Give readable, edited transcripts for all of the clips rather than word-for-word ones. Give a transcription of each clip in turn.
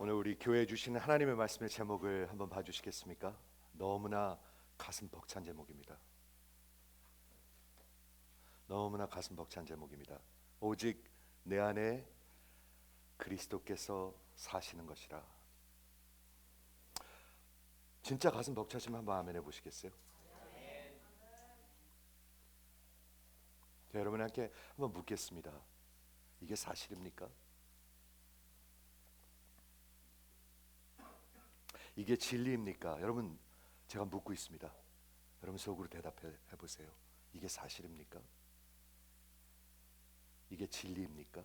오늘 우리 교회에 주시는 하나님의 말씀의 제목을 한번 봐주시겠습니까? 너무나 가슴 벅찬 제목입니다. 너무나 가슴 벅찬 제목입니다. 오직 내 안에 그리스도께서 사시는 것이라. 진짜 가슴 벅차시면 한번 아멘 해보시겠어요? 자, 여러분께 한번 묻겠습니다. 이게 사실입니까? 이게 진리입니까? 여러분, 제가 묻고 있습니다. 여러분 속으로 대답해 보세요. 이게 사실입니까? 이게 진리입니까?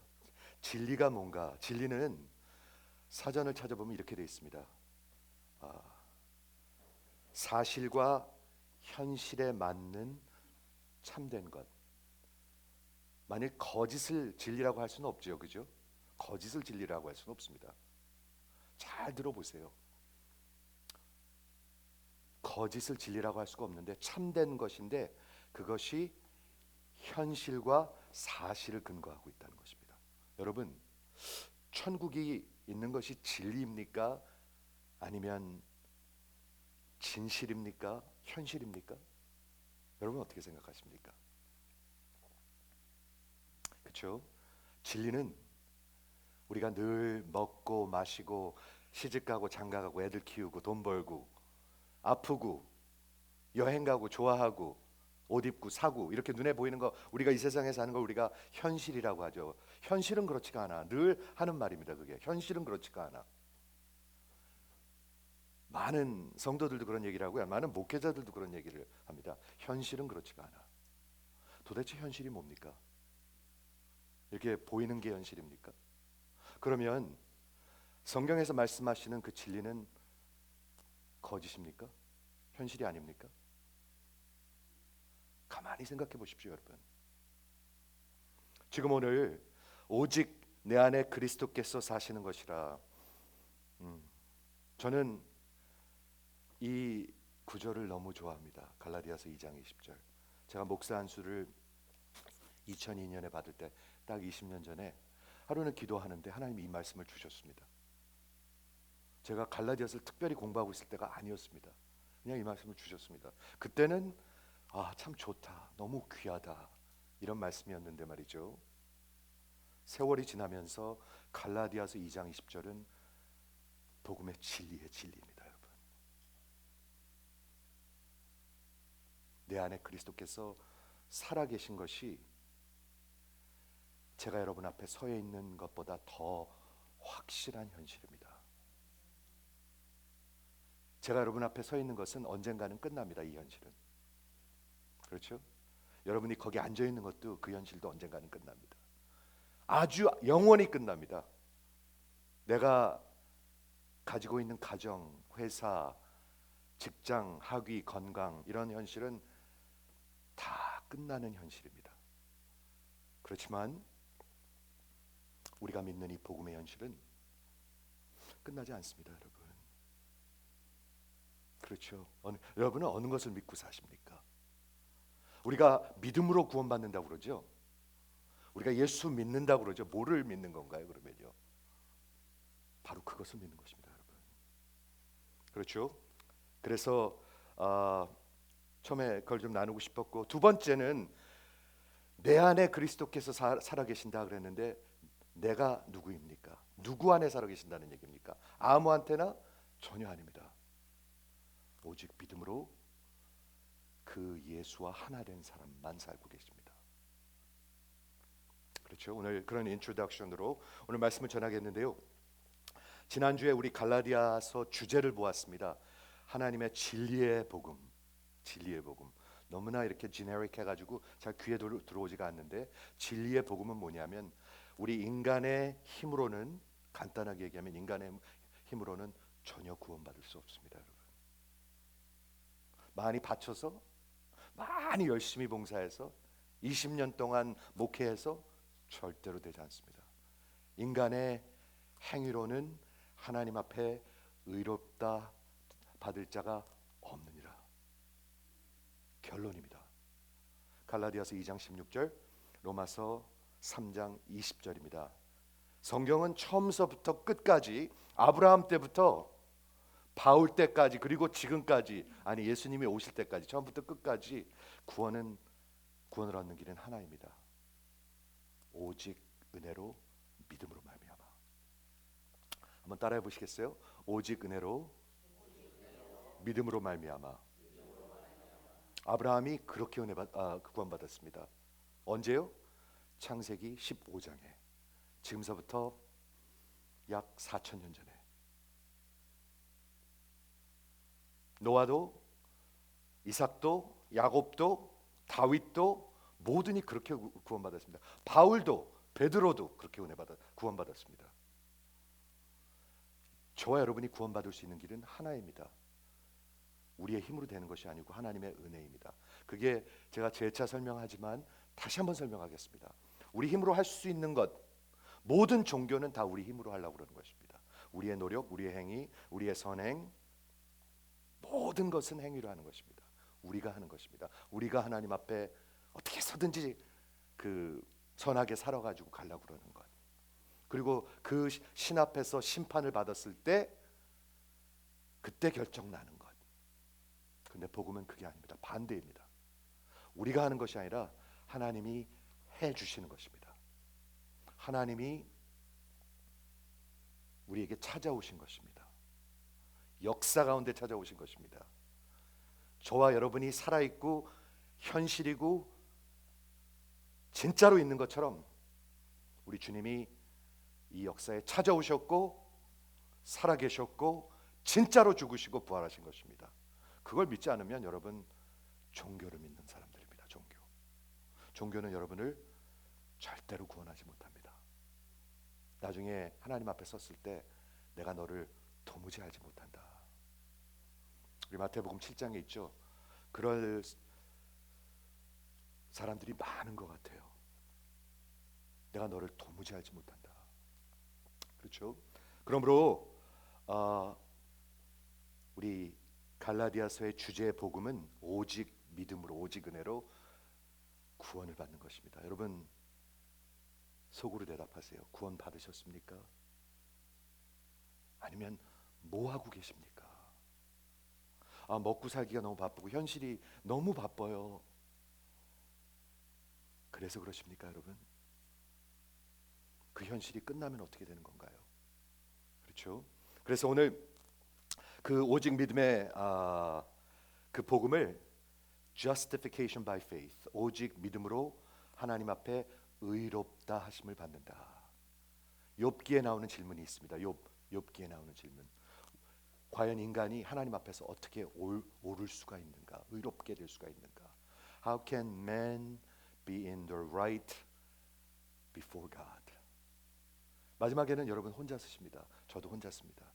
진리가 뭔가? 진리는 사전을 찾아보면 이렇게 되어 있습니다. 사실과 현실에 맞는 참된 것. 만일 거짓을 진리라고 할 수는 없죠, 그죠? 거짓을 진리라고 할 수는 없습니다. 잘 들어보세요. 거짓을 진리라고 할 수가 없는데 참된 것인데 그것이 현실과 사실을 근거하고 있다는 것입니다. 여러분, 천국이 있는 것이 진리입니까? 아니면 진실입니까? 현실입니까? 여러분 어떻게 생각하십니까? 그렇죠? 진리는 우리가 늘 먹고 마시고 시집가고 장가가고 애들 키우고 돈 벌고 아프고 여행 가고 좋아하고 옷 입고 사고 이렇게 눈에 보이는 거, 우리가 이 세상에 사는 걸 우리가 현실이라고 하죠. 현실은 그렇지가 않아. 늘 하는 말입니다. 그게 현실은 그렇지가 않아. 많은 성도들도 그런 얘기를 하고요. 많은 목회자들도 그런 얘기를 합니다. 현실은 그렇지가 않아. 도대체 현실이 뭡니까? 이렇게 보이는 게 현실입니까? 그러면 성경에서 말씀하시는 그 진리는 거짓입니까? 현실이 아닙니까? 가만히 생각해 보십시오, 여러분. 지금 오늘 오직 내 안에 그리스도께서 사시는 것이라. 저는 이 구절을 너무 좋아합니다. 갈라디아서 2장 20절. 제가 목사 안수를 2002년에 받을 때 딱 20년 전에 하루는 기도하는데 하나님이 이 말씀을 주셨습니다. 제가 갈라디아서를 특별히 공부하고 있을 때가 아니었습니다. 그냥 이 말씀을 주셨습니다. 그때는 참 좋다, 너무 귀하다 이런 말씀이었는데 말이죠. 세월이 지나면서 갈라디아서 2장 20절은 복음의 진리의 진리입니다, 여러분. 내 안에 그리스도께서 살아계신 것이 제가 여러분 앞에 서 있는 것보다 더 확실한 현실입니다. 제가 여러분 앞에 서 있는 것은 언젠가는 끝납니다. 이 현실은. 그렇죠? 여러분이 거기 앉아 있는 것도 그 현실도 언젠가는 끝납니다. 아주 영원히 끝납니다. 내가 가지고 있는 가정, 회사, 직장, 학위, 건강 이런 현실은 다 끝나는 현실입니다. 그렇지만 우리가 믿는 이 복음의 현실은 끝나지 않습니다, 여러분. 그렇죠? 여러분은 어느 것을 믿고 사십니까? 우리가 믿음으로 구원받는다고 그러죠. 우리가 예수 믿는다고 그러죠. 뭐를 믿는 건가요, 그러면요? 바로 그것을 믿는 것입니다, 여러분. 그렇죠? 그래서 처음에 그걸 좀 나누고 싶었고, 두 번째는 내 안에 그리스도께서 살아계신다 그랬는데 내가 누구입니까? 누구 안에 살아계신다는 얘기입니까? 아무한테나? 전혀 아닙니다. 오직 믿음으로 그 예수와 하나 된 사람만 살고 계십니다. 그렇죠? 오늘 그런 인트로덕션으로 오늘 말씀을 전하겠는데요. 지난주에 우리 갈라디아서 주제를 보았습니다. 하나님의 진리의 복음. 진리의 복음. 너무나 이렇게 지네릭 해가지고 잘 귀에 들어오지가 않는데, 진리의 복음은 뭐냐면 우리 인간의 힘으로는, 간단하게 얘기하면 인간의 힘으로는 전혀 구원받을 수 없습니다, 여러분. 많이 바쳐서, 많이 열심히 봉사해서 20년 동안 목회해서 절대로 되지 않습니다. 인간의 행위로는 하나님 앞에 의롭다 받을 자가 없느니라. 결론입니다. 갈라디아서 2장 16절, 로마서 3장 20절입니다. 성경은 처음서부터 끝까지 아브라함 때부터 바울 때까지 그리고 지금까지 아니 예수님이 오실 때까지 처음부터 끝까지 구원을 얻는 길은 하나입니다. 오직 은혜로 믿음으로 말미암아. 한번 따라해 보시겠어요? 오직 은혜로 믿음으로 말미암아. 아브라함이 그렇게 구원받았습니다. 언제요? 창세기 15장에. 지금서부터 약 4,000년 전에. 노아도 이삭도 야곱도 다윗도 모든이 그렇게 구원받았습니다. 바울도 베드로도 그렇게 구원받았습니다. 저와 여러분이 구원받을 수 있는 길은 하나입니다. 우리의 힘으로 되는 것이 아니고 하나님의 은혜입니다. 그게 제가 재차 설명하지만 다시 한번 설명하겠습니다. 우리 힘으로 할 수 있는 것, 모든 종교는 다 우리 힘으로 하려고 그러는 것입니다. 우리의 노력, 우리의 행위, 우리의 선행, 모든 것은 행위로 하는 것입니다. 우리가 하는 것입니다. 우리가 하나님 앞에 어떻게 해서든지 선하게 살아가지고 가려고 그러는 것. 그리고 그 신 앞에서 심판을 받았을 때 그때 결정나는 것. 근데 복음은 그게 아닙니다. 반대입니다. 우리가 하는 것이 아니라 하나님이 해주시는 것입니다. 하나님이 우리에게 찾아오신 것입니다. 역사 가운데 찾아오신 것입니다. 저와 여러분이 살아있고 현실이고 진짜로 있는 것처럼 우리 주님이 이 역사에 찾아오셨고 살아계셨고 진짜로 죽으시고 부활하신 것입니다. 그걸 믿지 않으면 여러분 종교를 믿는 사람들입니다. 종교는 여러분을 절대로 구원하지 못합니다. 나중에 하나님 앞에 섰을 때 내가 너를 도무지 알지 못한다. 우리 마태복음 7장에 있죠. 그럴 사람들이 많은 것 같아요. 내가 너를 도무지 알지 못한다. 그렇죠? 그러므로 우리 갈라디아서의 주제의 복음은 오직 믿음으로 오직 은혜로 구원을 받는 것입니다. 여러분 속으로 대답하세요. 구원 받으셨습니까? 아니면 뭐 하고 계십니까? 먹고 살기가 너무 바쁘고 현실이 너무 바빠요. 그래서 그러십니까, 여러분? 그 현실이 끝나면 어떻게 되는 건가요? 그렇죠? 그래서 오늘 그 오직 믿음의 그 복음을 justification by faith, 오직 믿음으로 하나님 앞에 의롭다 하심을 받는다. 욥기에 나오는 질문이 있습니다. 욥기에 나오는 질문. 과연 인간이 하나님 앞에서 어떻게 오를 수가 있는가? 의롭게 될 수가 있는가? How can man be in the right before God? 마지막에는 여러분 혼자 쓰십니다. 저도 혼자 씁니다.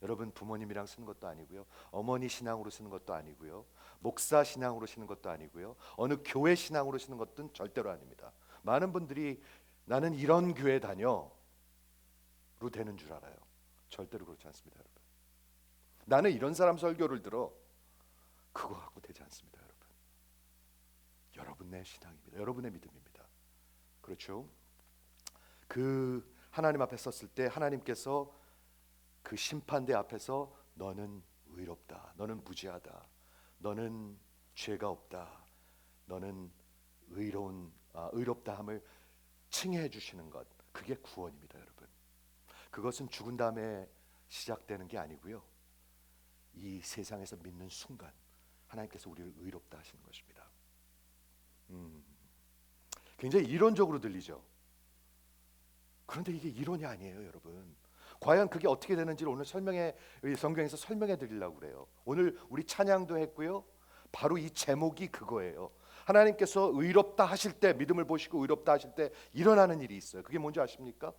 여러분 부모님이랑 쓰는 것도 아니고요. 어머니 신앙으로 쓰는 것도 아니고요. 목사 신앙으로 쓰는 것도 아니고요. 어느 교회 신앙으로 쓰는 것도 절대로 아닙니다. 많은 분들이 나는 이런 교회 다녀로 되는 줄 알아요. 절대로 그렇지 않습니다, 여러분. 나는 이런 사람 설교를 들어 그거 갖고 되지 않습니다, 여러분. 여러분의 신앙입니다. 여러분의 믿음입니다. 그렇죠? 그 하나님 앞에 섰을 때 하나님께서 그 심판대 앞에서 너는 의롭다, 너는 무죄하다, 너는 죄가 없다, 너는 의롭다함을 칭해 주시는 것, 그게 구원입니다, 여러분. 그것은 죽은 다음에 시작되는 게 아니고요. 이 세상에서 믿는 순간 하나님께서 우리를 의롭다 하시는 것입니다. 굉장히 이론적으로 들리죠. 그런데 이게 이론이 아니에요, 여러분. 과연 그게 어떻게 되는지를 오늘 성경에서 설명해 드리려고 그래요. 오늘 우리 찬양도 했고요. 바로 이 제목이 그거예요. 하나님께서 의롭다 하실 때, 믿음을 보시고 의롭다 하실 때 일어나는 일이 있어요. 그게 뭔지 아십니까?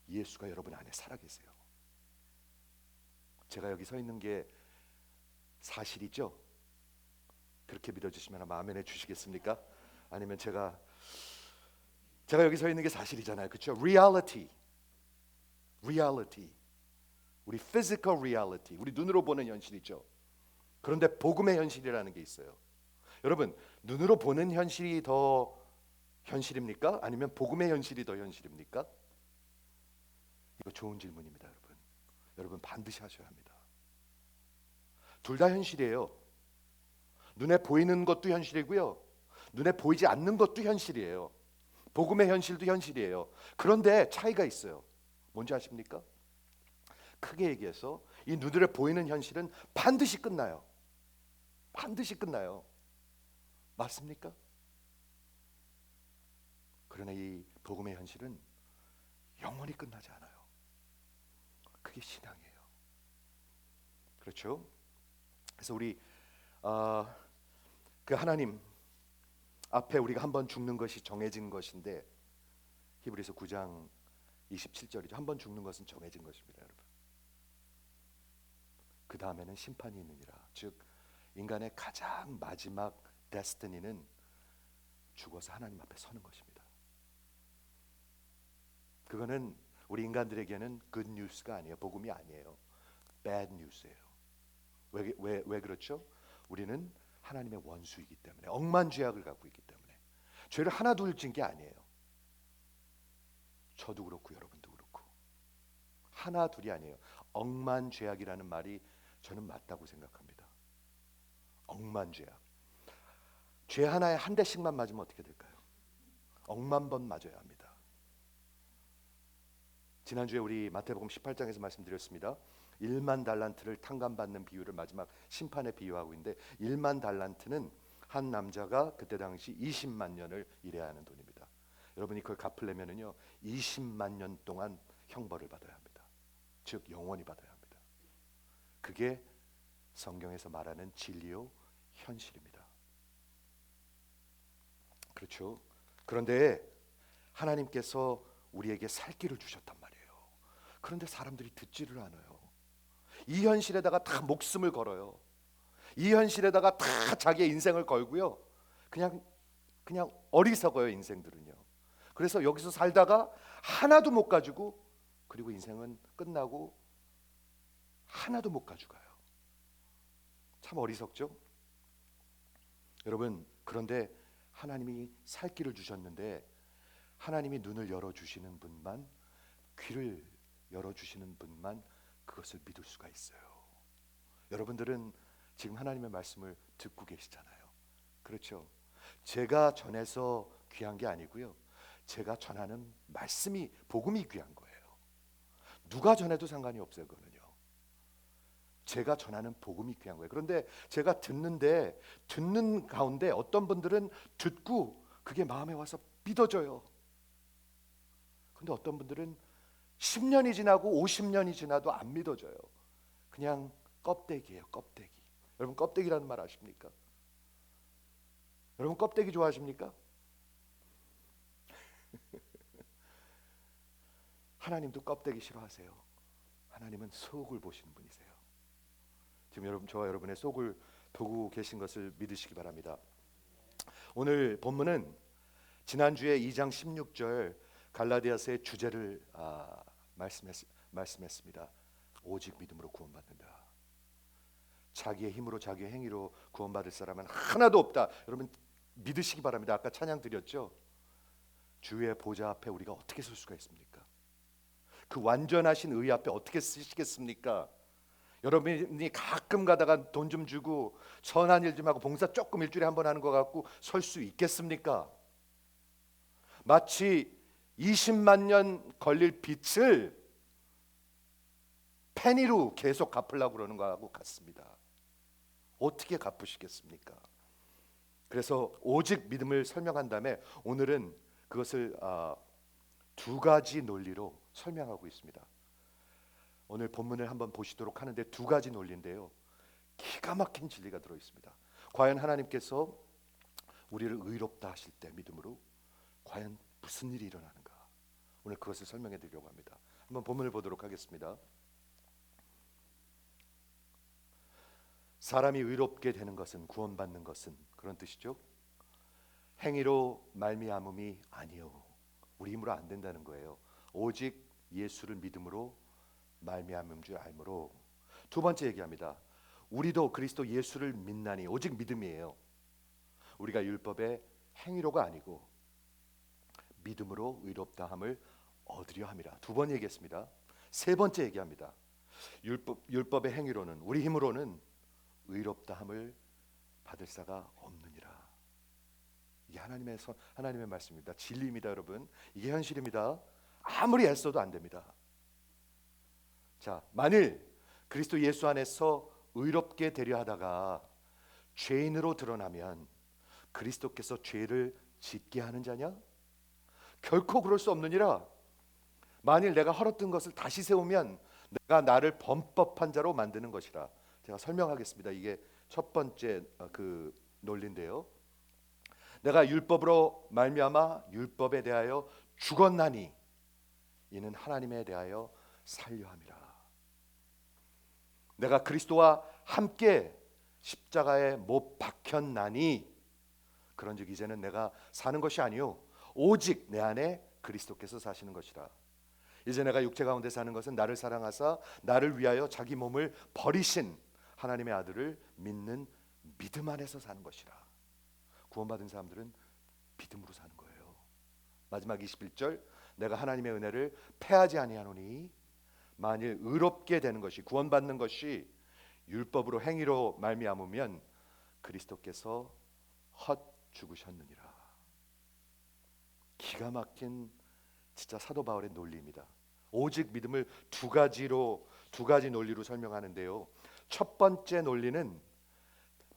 예수가 여러분 안에 살아계세요. 제가 여기 서 있는 게 사실이죠? 그렇게 믿어주시면 아마 아멘 해주시겠습니까? 아니면 제가 여기 서 있는 게 사실이잖아요, 그렇죠? Reality. 우리 physical reality, 우리 눈으로 보는 현실이죠. 그런데 복음의 현실이라는 게 있어요. 여러분, 눈으로 보는 현실이 더 현실입니까? 아니면 복음의 현실이 더 현실입니까? 이거 좋은 질문입니다, 여러분. 여러분 반드시 하셔야 합니다. 둘 다 현실이에요. 눈에 보이는 것도 현실이고요. 눈에 보이지 않는 것도 현실이에요. 복음의 현실도 현실이에요. 그런데 차이가 있어요. 뭔지 아십니까? 크게 얘기해서 이 눈으로 보이는 현실은 반드시 끝나요. 반드시 끝나요. 맞습니까? 그러나 이 복음의 현실은 영원히 끝나지 않아요. 그게 신앙이에요. 그렇죠? 그래서 우리 그 하나님 앞에 우리가 한번 죽는 것이 정해진 것인데, 히브리서 9장 27절이죠. 한번 죽는 것은 정해진 것입니다, 여러분. 그 다음에는 심판이 있느니라. 즉 인간의 가장 마지막 데스티니는 죽어서 하나님 앞에 서는 것입니다. 그거는 우리 인간들에게는 good news가 아니에요. 복음이 아니에요. bad news예요. 왜 그렇죠? 우리는 하나님의 원수이기 때문에, 억만죄악을 갖고 있기 때문에. 죄를 하나 둘 진 게 아니에요. 저도 그렇고 여러분도 그렇고 하나 둘이 아니에요. 억만죄악이라는 말이 저는 맞다고 생각합니다. 억만죄악. 죄 하나에 한 대씩만 맞으면 어떻게 될까요? 억만 번 맞아야 합니다. 지난주에 우리 마태복음 18장에서 말씀드렸습니다. 1만 달란트를 탕감받는 비유를 마지막 심판에 비유하고 있는데, 1만 달란트는 한 남자가 그때 당시 20만 년을 일해야 하는 돈입니다. 여러분이 그걸 갚으려면은요 20만 년 동안 형벌을 받아야 합니다. 즉 영원히 받아야 합니다. 그게 성경에서 말하는 진리요 현실입니다. 그렇죠? 그런데 하나님께서 우리에게 살 길을 주셨단 말이에요. 그런데 사람들이 듣지를 않아요. 이 현실에다가 다 목숨을 걸어요. 이 현실에다가 다 자기의 인생을 걸고요. 그냥 어리석어요, 인생들은요. 그래서 여기서 살다가 하나도 못 가지고, 그리고 인생은 끝나고 하나도 못 가져가요. 참 어리석죠? 여러분, 그런데 하나님이 살 길을 주셨는데, 하나님이 눈을 열어주시는 분만, 귀를 열어주시는 분만 그것을 믿을 수가 있어요. 여러분들은 지금 하나님의 말씀을 듣고 계시잖아요. 그렇죠? 제가 전해서 귀한 게 아니고요, 제가 전하는 말씀이, 복음이 귀한 거예요. 누가 전해도 상관이 없어요. 그거는요, 제가 전하는 복음이 귀한 거예요. 그런데 제가 듣는 가운데 어떤 분들은 듣고 그게 마음에 와서 믿어져요. 근데 어떤 분들은 10년이 지나고 50년이 지나도 안 믿어져요. 그냥 껍데기예요, 껍데기. 여러분 껍데기라는 말 아십니까? 여러분 껍데기 좋아하십니까? 하나님도 껍데기 싫어하세요. 하나님은 속을 보시는 분이세요. 지금 여러분, 저와 여러분의 속을 보고 계신 것을 믿으시기 바랍니다. 오늘 본문은 지난주에 2장 16절 갈라디아서의 주제를 말씀했습니다. 오직 믿음으로 구원받는다. 자기의 힘으로, 자기의 행위로 구원받을 사람은 하나도 없다. 여러분 믿으시기 바랍니다. 아까 찬양 드렸죠? 주의 보좌 앞에 우리가 어떻게 설 수가 있습니까? 그 완전하신 의 앞에 어떻게 쓰시겠습니까? 여러분이 가끔 가다가 돈 좀 주고 선한 일 좀 하고 봉사 조금 일주일에 한 번 하는 것 같고 설 수 있겠습니까? 마치 20만 년 걸릴 빚을 페니로 계속 갚으려고 그러는 거하고 같습니다. 어떻게 갚으시겠습니까? 그래서 오직 믿음을 설명한 다음에 오늘은 그것을 두 가지 논리로 설명하고 있습니다. 오늘 본문을 한번 보시도록 하는데 두 가지 논리인데요, 기가 막힌 진리가 들어 있습니다. 과연 하나님께서 우리를 의롭다 하실 때 믿음으로 과연 무슨 일이 일어나는가, 오늘 그것을 설명해 드리려고 합니다. 한번 본문을 보도록 하겠습니다. 사람이 의롭게 되는 것은, 구원받는 것은, 그런 뜻이죠. 행위로 말미암음이 아니요, 우리 힘으로 안 된다는 거예요. 오직 예수를 믿음으로 말미암은 줄 알므로. 두 번째 얘기합니다. 우리도 그리스도 예수를 믿나니, 오직 믿음이에요. 우리가 율법의 행위로가 아니고 믿음으로 의롭다함을 얻으려 함이라. 두 번 얘기했습니다. 세 번째 얘기합니다. 율법의 행위로는, 우리 힘으로는 의롭다함을 받을 자가 없느니라. 이게 하나님의 말씀입니다. 진리입니다, 여러분. 이게 현실입니다. 아무리 애써도 안 됩니다. 자, 만일 그리스도 예수 안에서 의롭게 되려 하다가 죄인으로 드러나면 그리스도께서 죄를 짓게 하는 자냐? 결코 그럴 수 없느니라. 만일 내가 헐었던 것을 다시 세우면 내가 나를 범법한 자로 만드는 것이라. 제가 설명하겠습니다. 이게 첫 번째 그 논리인데요. 내가 율법으로 말미암아 율법에 대하여 죽었나니 이는 하나님에 대하여 살려 함이라. 내가 그리스도와 함께 십자가에 못 박혔나니 그런즉 이제는 내가 사는 것이 아니요 오직 내 안에 그리스도께서 사시는 것이라. 이제 내가 육체 가운데 사는 것은 나를 사랑하사 나를 위하여 자기 몸을 버리신 하나님의 아들을 믿는 믿음 안에서 사는 것이라. 구원받은 사람들은 믿음으로 사는 거예요. 마지막 21절, 내가 하나님의 은혜를 패하지 아니하노니 만일 의롭게 되는 것이, 구원받는 것이 율법으로 행위로 말미암으면 그리스도께서 헛 죽으셨느니라. 기가 막힌 진짜 사도 바울의 논리입니다. 오직 믿음을 두 가지 논리로 설명하는데요. 첫 번째 논리는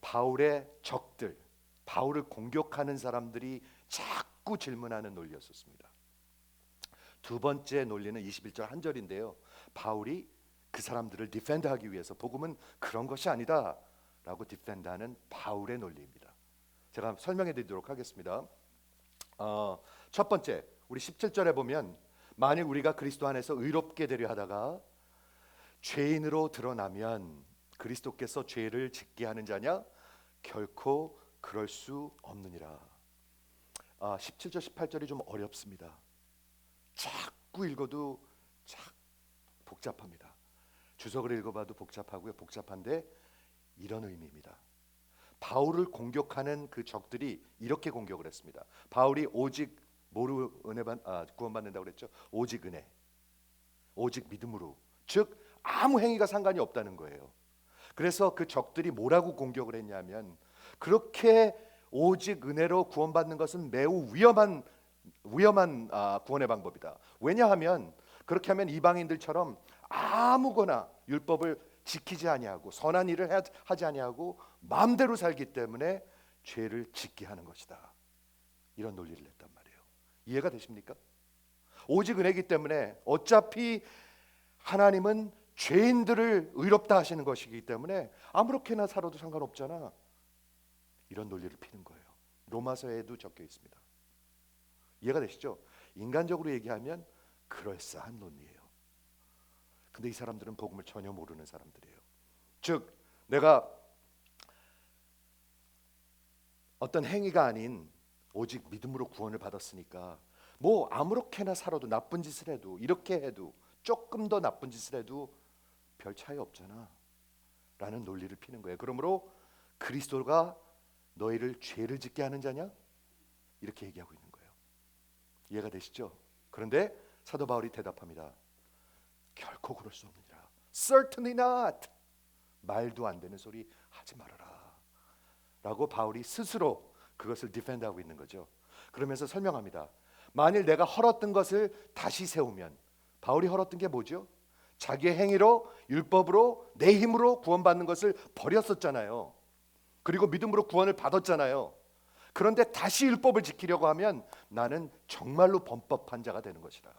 바울의 적들, 바울을 공격하는 사람들이 자꾸 질문하는 논리였었습니다. 두 번째 논리는 21절 한 절인데요. 바울이 그 사람들을 디펜드하기 위해서 복음은 그런 것이 아니다 라고 디펜드하는 바울의 논리입니다. 제가 설명해 드리도록 하겠습니다. 첫 번째, 우리 17절에 보면 만일 우리가 그리스도 안에서 의롭게 되려 하다가 죄인으로 드러나면 그리스도께서 죄를 짓게 하는 자냐? 결코 그럴 수 없느니라. 17절 18절이 좀 어렵습니다. 자꾸 읽어도 복잡합니다. 주석을 읽어봐도 복잡하고요. 복잡한데 이런 의미입니다. 바울을 공격하는 그 적들이 이렇게 공격을 했습니다. 바울이 오직 뭐로 구원받는다고 그랬죠? 오직 은혜, 오직 믿음으로, 즉 아무 행위가 상관이 없다는 거예요. 그래서 그 적들이 뭐라고 공격을 했냐면 그렇게 오직 은혜로 구원받는 것은 매우 위험한 구원의 방법이다. 왜냐하면 그렇게 하면 이방인들처럼 아무거나 율법을 지키지 아니하고 선한 일을 하지 아니하고 마음대로 살기 때문에 죄를 짓게 하는 것이다. 이런 논리를 냈단 말이에요. 이해가 되십니까? 오직 은혜이기 때문에 어차피 하나님은 죄인들을 의롭다 하시는 것이기 때문에 아무렇게나 살아도 상관없잖아. 이런 논리를 피는 거예요. 로마서에도 적혀 있습니다. 이해가 되시죠? 인간적으로 얘기하면 그럴싸한 논리예요. 근데 이 사람들은 복음을 전혀 모르는 사람들이에요. 즉 내가 어떤 행위가 아닌 오직 믿음으로 구원을 받았으니까 뭐 아무렇게나 살아도 나쁜 짓을 해도 이렇게 해도 조금 더 나쁜 짓을 해도 별 차이 없잖아 라는 논리를 피는 거예요. 그러므로 그리스도가 너희를 죄를 짓게 하는 자냐? 이렇게 얘기하고 있는 거예요. 이해가 되시죠? 그런데 사도 바울이 대답합니다. 결코 그럴 수 없느니라. Certainly not. 말도 안 되는 소리 하지 말아라 라고 바울이 스스로 그것을 디펜드하고 있는 거죠. 그러면서 설명합니다. 만일 내가 헐었던 것을 다시 세우면, 바울이 헐었던 게 뭐죠? 자기의 행위로 율법으로 내 힘으로 구원받는 것을 버렸었잖아요. 그리고 믿음으로 구원을 받았잖아요. 그런데 다시 율법을 지키려고 하면 나는 정말로 범법한 자가 되는 것이다.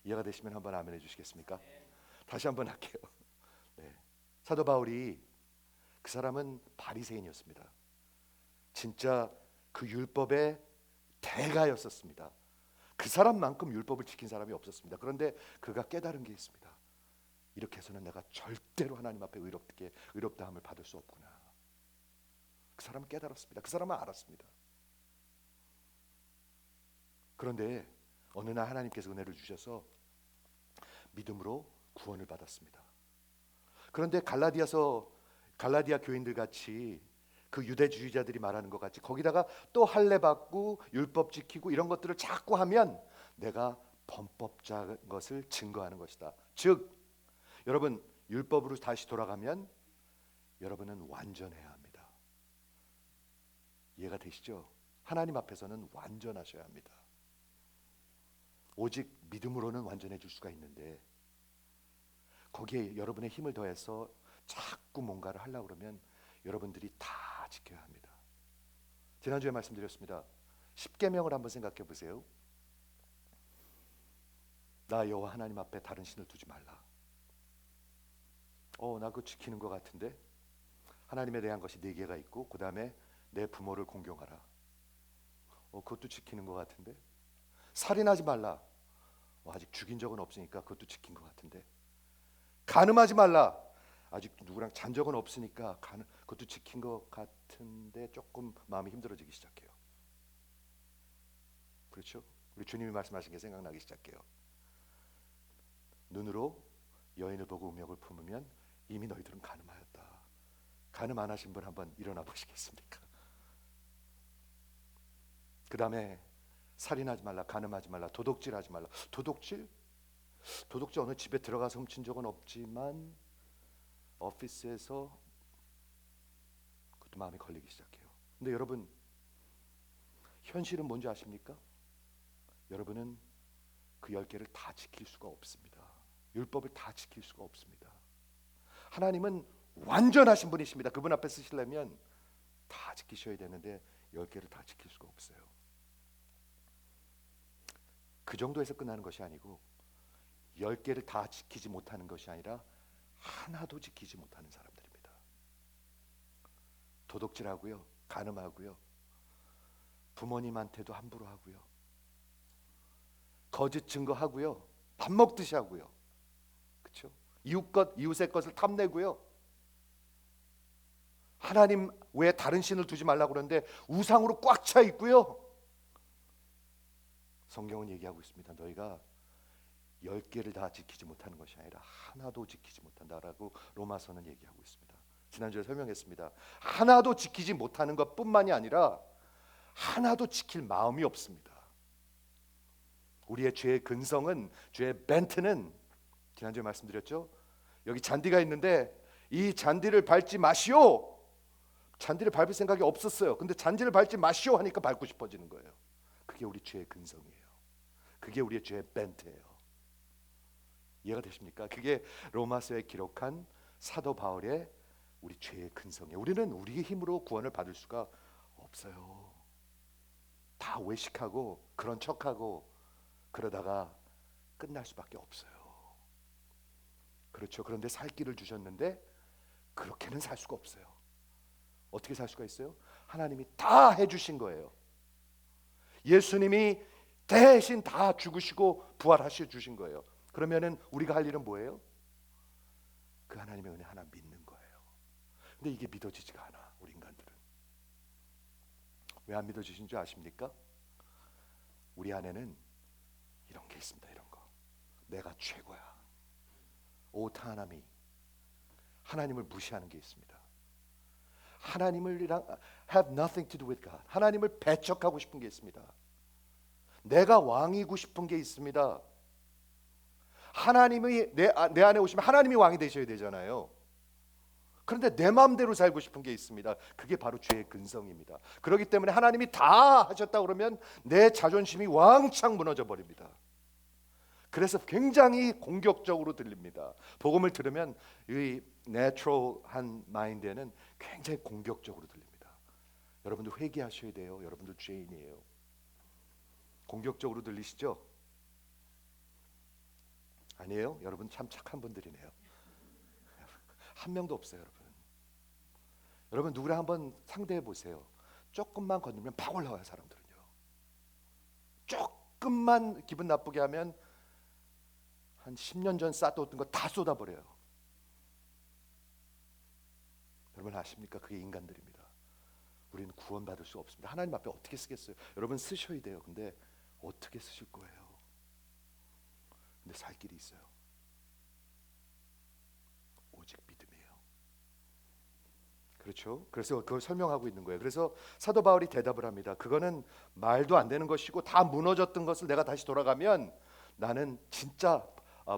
이해가 되시면 한번 아멘 해주시겠습니까? 다시 한번 할게요. 네. 사도 바울이 그 사람은 바리새인이었습니다. 진짜 그 율법의 대가였었습니다. 그 사람만큼 율법을 지킨 사람이 없었습니다. 그런데 그가 깨달은 게 있습니다. 이렇게 해서는 내가 절대로 하나님 앞에 의롭다함을 받을 수 없구나. 그 사람은 깨달았습니다. 그 사람은 알았습니다. 그런데 어느 날 하나님께서 은혜를 주셔서 믿음으로 구원을 받았습니다. 그런데 갈라디아 교인들 같이 그 유대주의자들이 말하는 것 같이 거기다가 또 할례 받고 율법 지키고 이런 것들을 자꾸 하면 내가 범법자인 것을 증거하는 것이다. 즉 여러분 율법으로 다시 돌아가면 여러분은 완전해야 합니다. 이해가 되시죠? 하나님 앞에서는 완전하셔야 합니다. 오직 믿음으로는 완전해질 수가 있는데 거기에 여러분의 힘을 더해서 자꾸 뭔가를 하려고 그러면 여러분들이 다 지켜야 합니다. 지난주에 말씀드렸습니다. 십계명을 한번 생각해 보세요. 나 여호와 하나님 앞에 다른 신을 두지 말라. 나 그거 지키는 것 같은데. 하나님에 대한 것이 4개가 있고 그 다음에 내 부모를 공경하라. 그것도 지키는 것 같은데. 살인하지 말라. 아직 죽인 적은 없으니까 그것도 지킨 것 같은데. 간음하지 말라. 아직 누구랑 잔 적은 없으니까 그것도 지킨 것 같은데 조금 마음이 힘들어지기 시작해요. 그렇죠? 우리 주님이 말씀하신 게 생각나기 시작해요. 눈으로 여인을 보고 음욕을 품으면 이미 너희들은 간음하였다. 간음 안 하신 분 한번 일어나 보시겠습니까? 그 다음에 살인하지 말라, 간음하지 말라, 도둑질하지 말라. 도둑질 어느 집에 들어가서 훔친 적은 없지만 오피스에서 그것도 마음이 걸리기 시작해요. 근데 여러분 현실은 뭔지 아십니까? 여러분은 그 10개를 다 지킬 수가 없습니다. 율법을 다 지킬 수가 없습니다. 하나님은 완전하신 분이십니다. 그분 앞에 쓰시려면 다 지키셔야 되는데 10개를 다 지킬 수가 없어요. 그 정도에서 끝나는 것이 아니고 10개를 다 지키지 못하는 것이 아니라 하나도 지키지 못하는 사람들입니다. 도둑질하고요, 간음하고요, 부모님한테도 함부로 하고요, 거짓 증거하고요, 밥 먹듯이 하고요, 그렇죠? 이웃의 것을 탐내고요, 하나님 외에 다른 신을 두지 말라고 그러는데 우상으로 꽉 차 있고요. 성경은 얘기하고 있습니다. 너희가 10개를 다 지키지 못하는 것이 아니라 하나도 지키지 못한다라고 로마서는 얘기하고 있습니다. 지난주에 설명했습니다. 하나도 지키지 못하는 것뿐만이 아니라 하나도 지킬 마음이 없습니다. 우리의 죄의 근성은, 죄의 벤트는 지난주에 말씀드렸죠. 여기 잔디가 있는데 이 잔디를 밟지 마시오. 잔디를 밟을 생각이 없었어요. 근데 잔디를 밟지 마시오 하니까 밟고 싶어지는 거예요. 그게 우리 죄의 근성이에요. 그게 우리의 죄의 벤트예요. 이해가 되십니까? 그게 로마서에 기록한 사도 바울의 우리 죄의 근성이에요. 우리는 우리의 힘으로 구원을 받을 수가 없어요. 다 외식하고 그런 척하고 그러다가 끝날 수밖에 없어요. 그렇죠. 그런데 살 길을 주셨는데 그렇게는 살 수가 없어요. 어떻게 살 수가 있어요? 하나님이 다 해주신 거예요. 예수님이 대신 다 죽으시고 부활하셔 주신 거예요. 그러면은 우리가 할 일은 뭐예요? 그 하나님의 은혜 하나 믿는 거예요. 근데 이게 믿어지지가 않아. 우리 인간들은. 왜 안 믿어지신 줄 아십니까? 우리 안에는 이런 게 있습니다. 이런 거. 내가 최고야. 오타나미. 하나님을 무시하는 게 있습니다. 하나님을랑 have nothing to do with God. 하나님을 배척하고 싶은 게 있습니다. 내가 왕이고 싶은 게 있습니다. 하나님이 내 안에 오시면 하나님이 왕이 되셔야 되잖아요. 그런데 내 마음대로 살고 싶은 게 있습니다. 그게 바로 죄의 근성입니다. 그렇기 때문에 하나님이 다 하셨다 그러면 내 자존심이 왕창 무너져 버립니다. 그래서 굉장히 공격적으로 들립니다. 복음을 들으면 이 내추럴한 마인드에는 굉장히 공격적으로 들립니다. 여러분들 회개하셔야 돼요. 여러분들 죄인이에요. 공격적으로 들리시죠? 아니에요? 여러분 참 착한 분들이네요. 한 명도 없어요, 여러분. 여러분 누구랑 한번 상대해 보세요. 조금만 건드리면 팍 올라와요, 사람들은요. 조금만 기분 나쁘게 하면 한 10년 전 쌓아뒀던 거 다 쏟아버려요. 여러분 아십니까? 그게 인간들입니다. 우리는 구원받을 수 없습니다. 하나님 앞에 어떻게 쓰겠어요? 여러분 쓰셔야 돼요. 근데 어떻게 쓰실 거예요? 근데 살 길이 있어요. 오직 믿음이에요. 그렇죠? 그래서 그걸 설명하고 있는 거예요. 그래서 사도 바울이 대답을 합니다. 그거는 말도 안 되는 것이고 다 무너졌던 것을 내가 다시 돌아가면 나는 진짜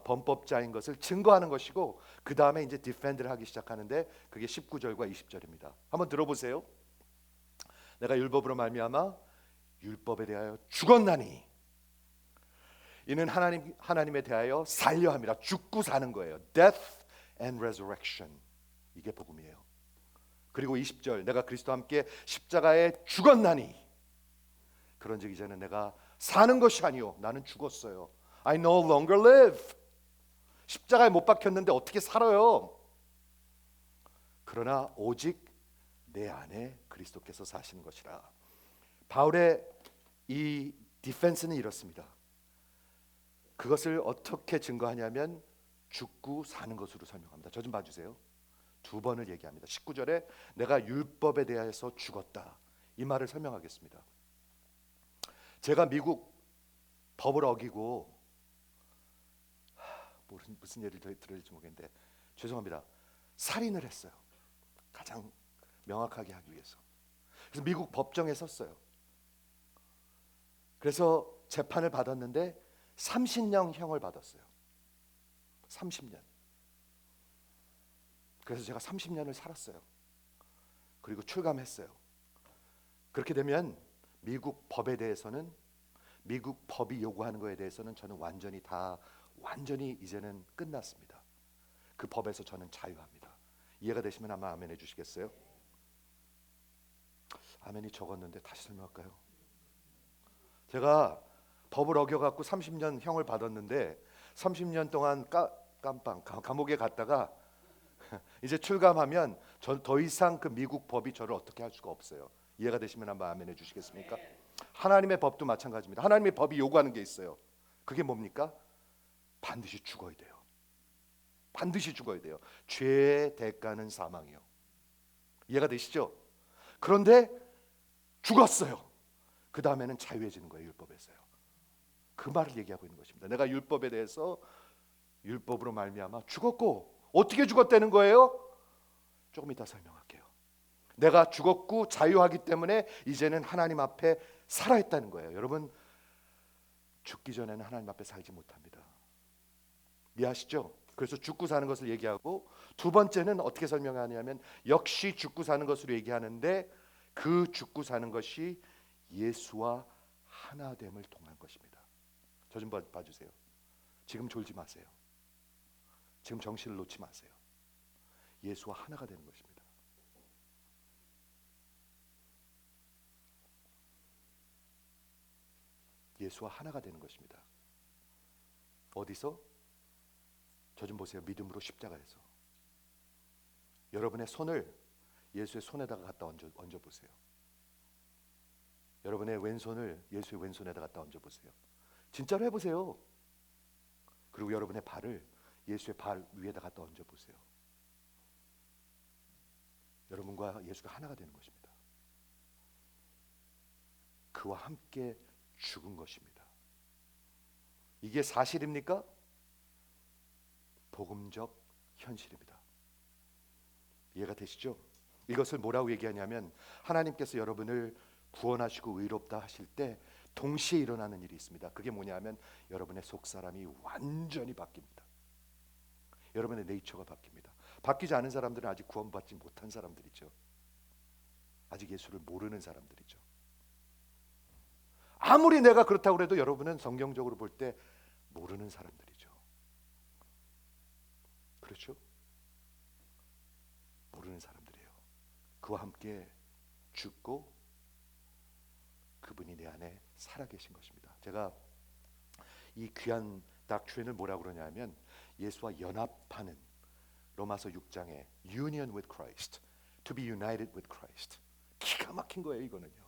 범법자인 것을 증거하는 것이고, 그 다음에 이제 디펜드를 하기 시작하는데 그게 19절과 20절입니다. 한번 들어보세요. 내가 율법으로 말미암아 율법에 대하여 죽었나니 이는 하나님에 대하여 살려 함이라. 죽고 사는 거예요. Death and resurrection. 이게 복음이에요. 그리고 20절, 내가 그리스도와 함께 십자가에 죽었나니 그런즉 이제는 내가 사는 것이 아니요 나는 죽었어요. I no longer live. 십자가에 못 박혔는데 어떻게 살아요? 그러나 오직 내 안에 그리스도께서 사시는 것이라. 바울의 이 디펜스는 이렇습니다. 그것을 어떻게 증거하냐면 죽고 사는 것으로 설명합니다. 저 좀 봐주세요. 두 번을 얘기합니다. 19절에 내가 율법에 대해서 죽었다, 이 말을 설명하겠습니다. 제가 미국 법을 어기고 무슨 예를 들을지 모르겠는데 죄송합니다. 살인을 했어요. 가장 명확하게 하기 위해서. 그래서 미국 법정에 섰어요. 그래서 재판을 받았는데 30년형을 받았어요. 30년. 그래서 제가 30년을 살았어요. 그리고 출감했어요. 그렇게 되면 미국 법에 대해서는, 미국 법이 요구하는 거에 대해서는 저는 완전히 이제는 끝났습니다. 그 법에서 저는 자유합니다. 이해가 되시면 아마 아멘 해주시겠어요? 아멘이 적었는데 다시 설명할까요? 제가 법을 어겨갖고 30년 형을 받았는데 30년 동안 감옥에 갔다가 이제 출감하면 전 더 이상 그 미국 법이 저를 어떻게 할 수가 없어요. 이해가 되시면 한번 아멘 해주시겠습니까? 하나님의 법도 마찬가지입니다. 하나님의 법이 요구하는 게 있어요. 그게 뭡니까? 반드시 죽어야 돼요. 반드시 죽어야 돼요. 죄의 대가는 사망이요. 이해가 되시죠? 그런데 죽었어요. 그 다음에는 자유해지는 거예요. 율법에서요. 그 말을 얘기하고 있는 것입니다. 내가 율법에 대해서 율법으로 말미암아 죽었고, 어떻게 죽었다는 거예요? 조금 이따 설명할게요. 내가 죽었고 자유하기 때문에 이제는 하나님 앞에 살아있다는 거예요. 여러분, 죽기 전에는 하나님 앞에 살지 못합니다. 이해하시죠? 그래서 죽고 사는 것을 얘기하고, 두 번째는 어떻게 설명하냐면 역시 죽고 사는 것으로 얘기하는데 그 죽고 사는 것이 예수와 하나됨을 통한 것입니다. 저 좀 봐주세요. 지금 졸지 마세요. 지금 정신을 놓지 마세요. 예수와 하나가 되는 것입니다. 예수와 하나가 되는 것입니다. 어디서? 저 좀 보세요. 믿음으로 십자가에서. 여러분의 손을 예수의 손에다가 갖다 얹어 보세요. 여러분의 왼손을 예수의 왼손에다 갖다 얹어 보세요. 진짜로 해보세요. 그리고 여러분의 발을 예수의 발 위에다 갖다 얹어 보세요. 여러분과 예수가 하나가 되는 것입니다. 그와 함께 죽은 것입니다. 이게 사실입니까? 복음적 현실입니다. 이해가 되시죠? 이것을 뭐라고 얘기하냐면 하나님께서 여러분을 구원하시고 의롭다 하실 때 동시에 일어나는 일이 있습니다. 그게 뭐냐면 여러분의 속사람이 완전히 바뀝니다. 여러분의 네이처가 바뀝니다. 바뀌지 않은 사람들은 아직 구원받지 못한 사람들이죠. 아직 예수를 모르는 사람들이죠. 아무리 내가 그렇다고 해도 여러분은 성경적으로 볼 때 모르는 사람들이죠. 그렇죠? 모르는 사람들이에요. 그와 함께 죽고 그분이 내 안에 살아계신 것입니다. 제가 이 귀한 닥트린을 뭐라고 그러냐면 예수와 연합하는, 로마서 6장에 Union with Christ, to be united with Christ. 기가 막힌 거예요. 이거는요.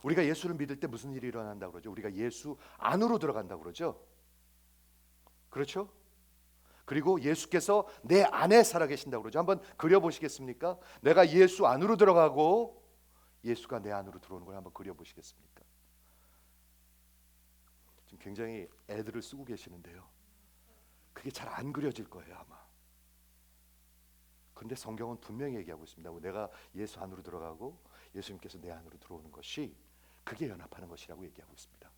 우리가 예수를 믿을 때 무슨 일이 일어난다고 그러죠? 우리가 예수 안으로 들어간다고 그러죠. 그렇죠? 그리고 예수께서 내 안에 살아계신다고 그러죠. 한번 그려보시겠습니까? 내가 예수 안으로 들어가고 예수가 내 안으로 들어오는 걸 한번 그려보시겠습니까? 지금 굉장히 애들을 쓰고 계시는데요. 그게 잘 안 그려질 거예요 아마. 그런데 성경은 분명히 얘기하고 있습니다. 내가 예수 안으로 들어가고 예수님께서 내 안으로 들어오는 것이, 그게 연합하는 것이라고 얘기하고 있습니다.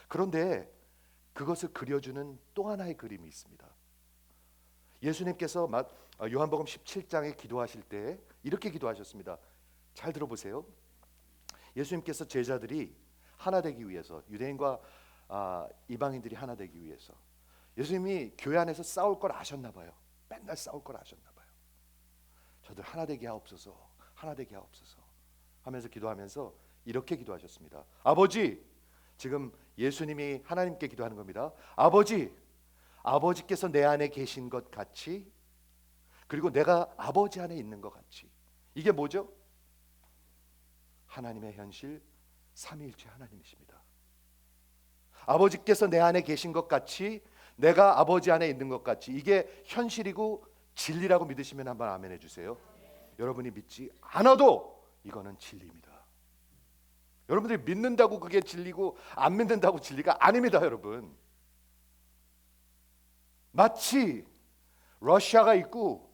그런데 그것을 그려주는 또 하나의 그림이 있습니다. 예수님께서 요한복음 17장에 기도하실 때 이렇게 기도하셨습니다. 잘 들어보세요. 예수님께서 제자들이 하나 되기 위해서, 유대인과 이방인들이 하나 되기 위해서, 예수님이 교회 안에서 싸울 걸 아셨나 봐요. 맨날 싸울 걸 아셨나 봐요. 저들 하나 되게 하옵소서, 하나 되게 하옵소서 하면서 기도하면서 이렇게 기도하셨습니다. 아버지, 지금 예수님이 하나님께 기도하는 겁니다. 아버지, 아버지께서 내 안에 계신 것 같이, 그리고 내가 아버지 안에 있는 것 같이. 이게 뭐죠? 하나님의 현실, 삼위일체 하나님이십니다. 아버지께서 내 안에 계신 것 같이, 내가 아버지 안에 있는 것 같이. 이게 현실이고 진리라고 믿으시면 한번 아멘 해주세요. 여러분이 믿지 않아도 이거는 진리입니다. 여러분들이 믿는다고 그게 진리고 안 믿는다고 진리가 아닙니다, 여러분. 마치 러시아가 있고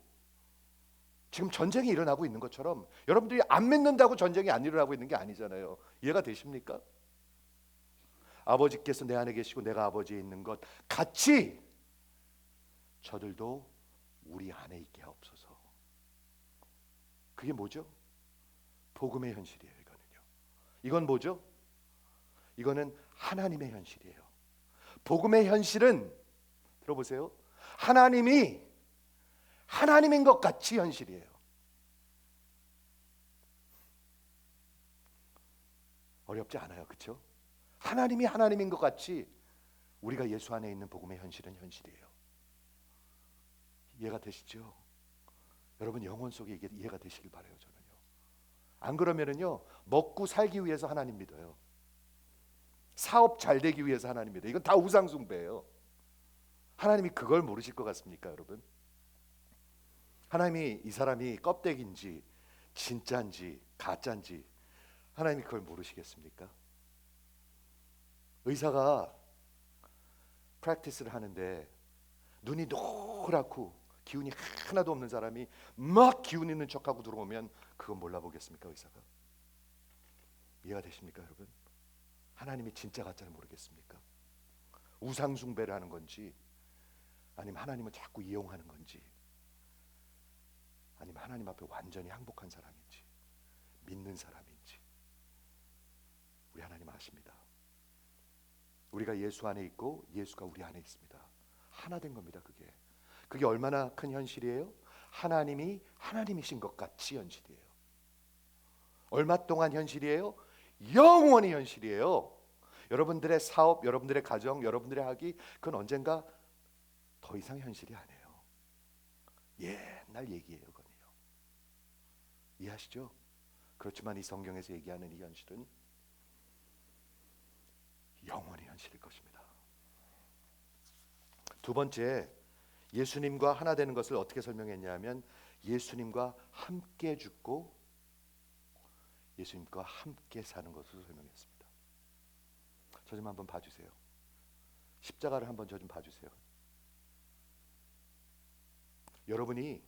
지금 전쟁이 일어나고 있는 것처럼 여러분들이 안 믿는다고 전쟁이 안 일어나고 있는 게 아니잖아요. 이해가 되십니까? 아버지께서 내 안에 계시고 내가 아버지에 있는 것 같이 저들도 우리 안에 있게 하옵소서. 그게 뭐죠? 복음의 현실이에요. 이거는요. 이건 뭐죠? 이거는 하나님의 현실이에요. 복음의 현실은 들어보세요. 하나님이 하나님인 것 같이 현실이에요. 어렵지 않아요, 그렇죠? 하나님이 하나님인 것 같이 우리가 예수 안에 있는 복음의 현실은 현실이에요. 이해가 되시죠? 여러분 영혼 속에 이게 이해가 되시길 바라요. 저는요. 안 그러면은요 먹고 살기 위해서 하나님 믿어요. 사업 잘 되기 위해서 하나님 믿어요. 이건 다 우상 숭배예요. 하나님이 그걸 모르실 것 같습니까, 여러분? 하나님이 이 사람이 껍데기인지 진짜인지 가짜인지 하나님이 그걸 모르시겠습니까? 의사가 프랙티스를 하는데 눈이 노랗고 기운이 하나도 없는 사람이 막 기운 있는 척하고 들어오면 그건 몰라보겠습니까, 의사가? 이해가 되십니까, 여러분? 하나님이 진짜 가짜를 모르겠습니까? 우상 숭배를 하는 건지, 아니면 하나님을 자꾸 이용하는 건지, 아니면 하나님 앞에 완전히 항복한 사람인지, 믿는 사람인지, 우리 하나님 아십니다. 우리가 예수 안에 있고 예수가 우리 안에 있습니다. 하나 된 겁니다. 그게 얼마나 큰 현실이에요? 하나님이 하나님이신 것 같이 현실이에요. 얼마 동안 현실이에요? 영원히 현실이에요. 여러분들의 사업, 여러분들의 가정, 여러분들의 학위, 그건 언젠가 더 이상 현실이 아니에요. 옛날 얘기예요. 그건요. 이해하시죠? 그렇지만 이 성경에서 얘기하는 이 현실은 영원히 현실일 것입니다. 두 번째, 예수님과 하나 되는 것을 어떻게 설명했냐면 예수님과 함께 죽고 예수님과 함께 사는 것을 설명했습니다. 저 좀 한번 봐주세요. 십자가를 한번 저 좀 봐주세요. 여러분이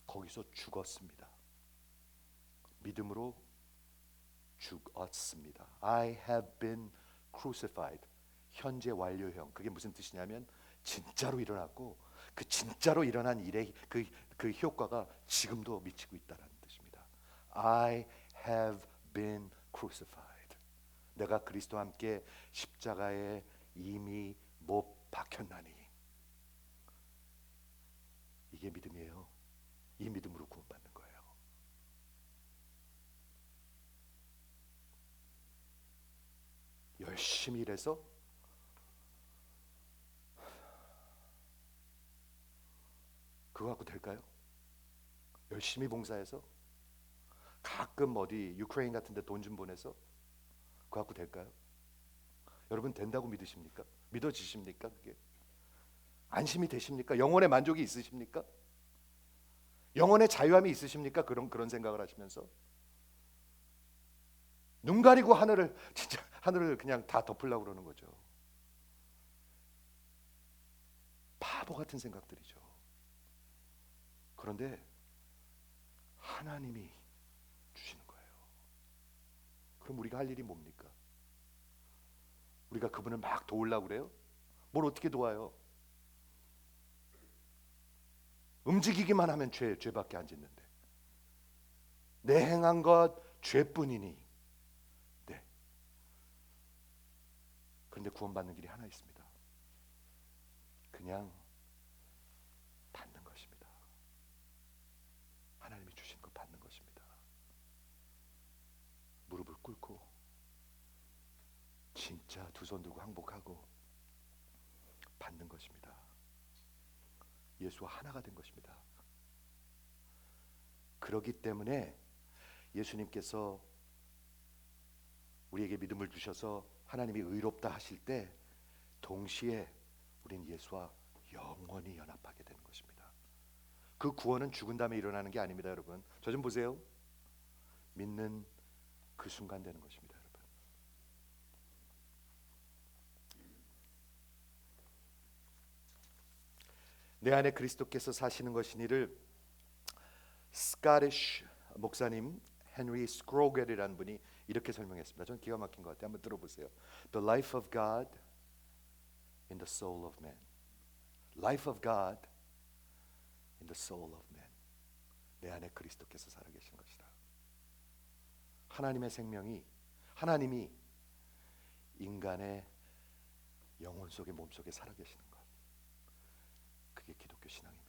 거기서 죽었습니다. 믿음으로 죽었습니다. I have been crucified. 현재 완료형. 그게 무슨 뜻이냐면 진짜로 일어났고 그 진짜로 일어난 일의 그 효과가 지금도 미치고 있다는 뜻입니다. I have been crucified. 내가 그리스도와 함께 십자가에 이미 못 박혔나니. 이게 믿음이에요. 이 믿음으로 구원받는 거예요. 열심히 일해서 그거 갖고 될까요? 열심히 봉사해서 가끔 어디 유크레인 같은 데 돈 좀 보내서 그거 갖고 될까요? 여러분 된다고 믿으십니까? 믿어지십니까? 그게 안심이 되십니까? 영혼의 만족이 있으십니까? 영혼의 자유함이 있으십니까? 그런 생각을 하시면서 눈 가리고 하늘을 진짜 하늘을 그냥 다 덮으려고 그러는 거죠. 바보 같은 생각들이죠. 그런데 하나님이 주시는 거예요. 그럼 우리가 할 일이 뭡니까? 우리가 그분을 막 도우려고 그래요? 뭘 어떻게 도와요? 움직이기만 하면 죄밖에 안 짓는데. 내 행한 것 죄뿐이니. 네. 그런데 구원받는 길이 하나 있습니다. 그냥 받는 것입니다. 하나님이 주신 거 받는 것입니다. 무릎을 꿇고 진짜 두 손 들고 항복하고 받는 것입니다. 예수와 하나가 된 것입니다. 그렇기 때문에 예수님께서 우리에게 믿음을 주셔서 하나님이 의롭다 하실 때 동시에 우린 예수와 영원히 연합하게 되는 것입니다. 그 구원은 죽은 다음에 일어나는 게 아닙니다, 여러분. 저 좀 보세요. 믿는 그 순간 되는 것입니다, 여러분. 내 안에 그리스도께서 사시는 것이니를 스카티시 목사님 헨리 스크로겔이라는 분이 이렇게 설명했습니다. 전 기가 막힌 것 같아요. 한번 들어보세요. The life of God in the soul of man. Life of God in the soul of man. 내 안에 그리스도께서 살아계신 것이다. 하나님의 생명이, 하나님이 인간의 영혼 속에, 몸 속에 살아계시는 것. 그게 기독교 신앙입니다.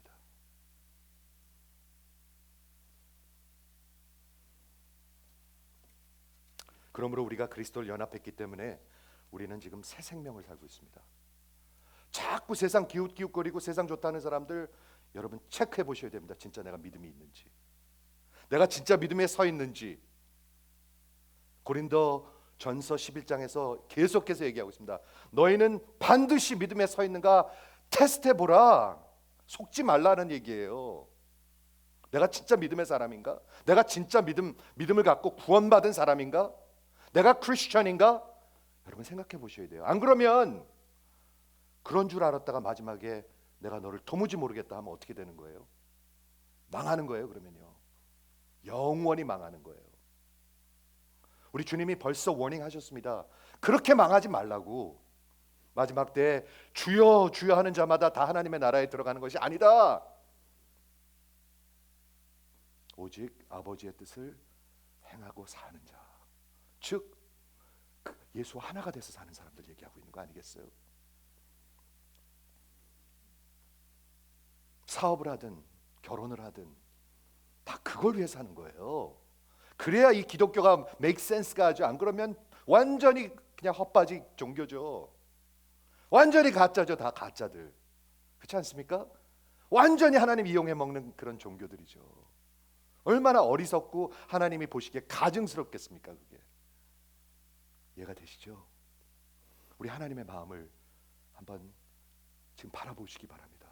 그러므로 우리가 그리스도를 연합했기 때문에 우리는 지금 새 생명을 살고 있습니다. 자꾸 세상 기웃기웃거리고 세상 좋다는 사람들 여러분 체크해 보셔야 됩니다. 진짜 내가 믿음이 있는지, 내가 진짜 믿음에 서 있는지. 고린도 전서 11장에서 계속해서 얘기하고 있습니다. 너희는 반드시 믿음에 서 있는가 테스트해 보라. 속지 말라는 얘기예요. 내가 진짜 믿음의 사람인가? 내가 진짜 믿음을 갖고 구원받은 사람인가? 내가 크리스천인가? 여러분 생각해 보셔야 돼요. 안 그러면 그런 줄 알았다가 마지막에 내가 너를 도무지 모르겠다 하면 어떻게 되는 거예요? 망하는 거예요. 그러면요, 영원히 망하는 거예요. 우리 주님이 벌써 워닝하셨습니다. 그렇게 망하지 말라고. 마지막 때 주여 주여 하는 자마다 다 하나님의 나라에 들어가는 것이 아니다. 오직 아버지의 뜻을 행하고 사는 자, 즉 예수와 하나가 돼서 사는 사람들 얘기하고 있는 거 아니겠어요? 사업을 하든 결혼을 하든 다 그걸 위해 사는 거예요. 그래야 이 기독교가 make sense가 하죠. 안 그러면 완전히 그냥 헛바지 종교죠. 완전히 가짜죠. 다 가짜들. 그렇지 않습니까? 완전히 하나님 이용해 먹는 그런 종교들이죠. 얼마나 어리석고 하나님이 보시기에 가증스럽겠습니까? 그게. 이해가 되시죠? 우리 하나님의 마음을 한번 지금 바라보시기 바랍니다.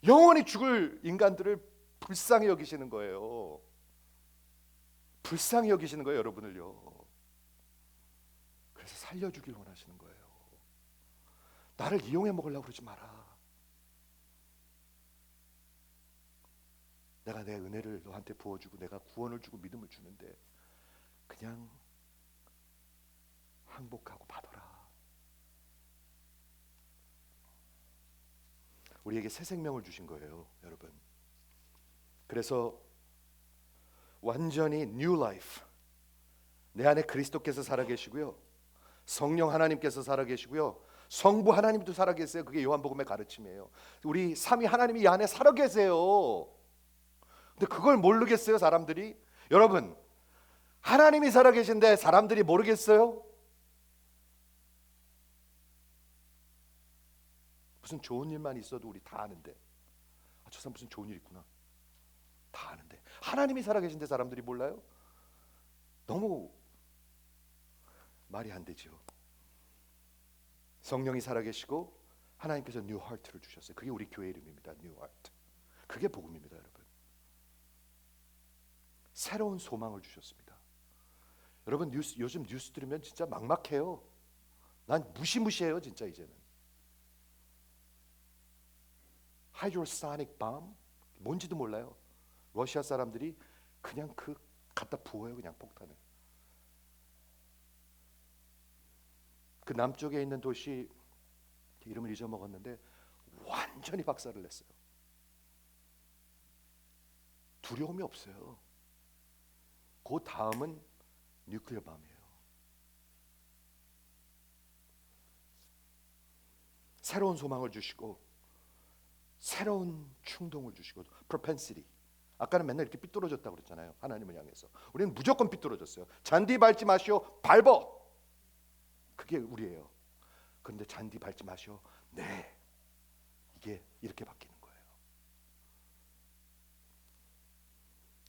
영원히 죽을 인간들을 불쌍히 여기시는 거예요. 불쌍히 여기시는 거예요, 여러분을요. 그래서 살려주길 원하시는 거예요. 나를 이용해 먹으려고 그러지 마라. 내가 내 은혜를 너한테 부어주고 내가 구원을 주고 믿음을 주는데 그냥 항복하고 받아라. 우리에게 새 생명을 주신 거예요, 여러분. 그래서 완전히 new life. 내 안에 그리스도께서 살아계시고요, 성령 하나님께서 살아계시고요, 성부 하나님도 살아계세요. 그게 요한복음의 가르침이에요. 우리 삼위 하나님이 이 안에 살아계세요. 근데 그걸 모르겠어요, 사람들이. 여러분, 하나님이 살아계신데 사람들이 모르겠어요? 무슨 좋은 일만 있어도 우리 다 아는데, 저 사람 무슨 좋은 일 있구나 다 아는데, 하나님이 살아계신데 사람들이 몰라요? 너무 말이 안 되죠. 성령이 살아계시고 하나님께서 뉴 하트를 주셨어요. 그게 우리 교회 이름입니다. 뉴 하트. 그게 복음입니다, 여러분. 새로운 소망을 주셨습니다. 여러분 요즘 뉴스 들으면 진짜 막막해요. 난 무시무시해요, 진짜. 이제는 하이드로사닉 밤 뭔지도 몰라요. 러시아 사람들이 그냥 그 갖다 부어요, 그냥 폭탄을. 그 남쪽에 있는 도시 이름을 잊어먹었는데 완전히 박살을 냈어요. 두려움이 없어요. 그 다음은 뉴클리어 밤이에요. 새로운 소망을 주시고 새로운 충동을 주시고 propensity. 아까는 맨날 이렇게 삐뚤어졌다고 그랬잖아요. 하나님을 향해서. 우리는 무조건 삐뚤어졌어요. 잔디 밟지 마시오. 밟어. 그게 우리예요. 그런데 잔디 밟지 마시오. 네. 이게 이렇게 바뀌는 거예요.